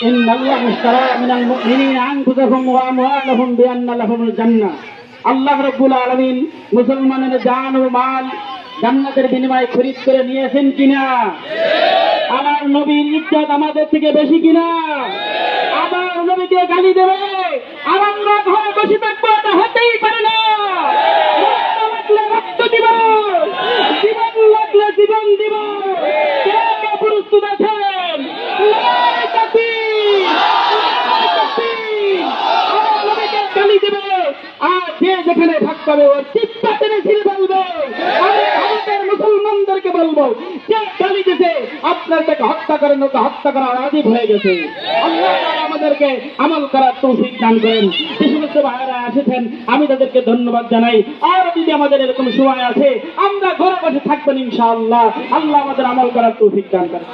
ইন্নাল্লাহ ইশতারা মিনাল মুমিনিনা আনফুসাহুম ওয়া আমওয়ালাহুম বিআন্না লাহুমুল জান্নাহ। আল্লাহ রাব্বুল আলামিন মুসলমানের জান ও মাল জান্নাতের বিনিময়ে খরিদ করে নিয়েছেন কিনা? আমার নবীর ইজ্জত আমাদের থেকে বেশি কিনা? আমার নবীকে গালি দেবে আর আমরা ঘরে বসে থাকবো, এটা হতেই পারে না। রক্ত লাগলে রক্ত দিব, জীবন লাগলে জীবন দিব। কে কে প্রস্তুত আছেন? নারায়ে তাকবীর, নারায়ে তাকবীর। আমার নবীকে গালি দেবে আর যে যেখানে ভাগ পাবে ওর চিৎকার টেনে ছিঁড়ে ফেলবে। আমি ভারতের মুসলমানদেরকে বলবো, যে গালি দিতে আপনার তাকে হত্যা করেন, ওকে হত্যা করা ওয়াজিব হয়ে গেছে। আল্লাহ তাআলা আমাদেরকে আমল করার তৌফিক দান করেন। যে সমস্ত ভাইয়েরা এসেছেন আমি তাদেরকে ধন্যবাদ জানাই। আর যদি আমাদের এরকম সময় আছে আমরা ঘরে বসে থাকবেন ইনশাআল্লাহ। আল্লাহ আমাদের আমল করার তৌফিক দান করেন।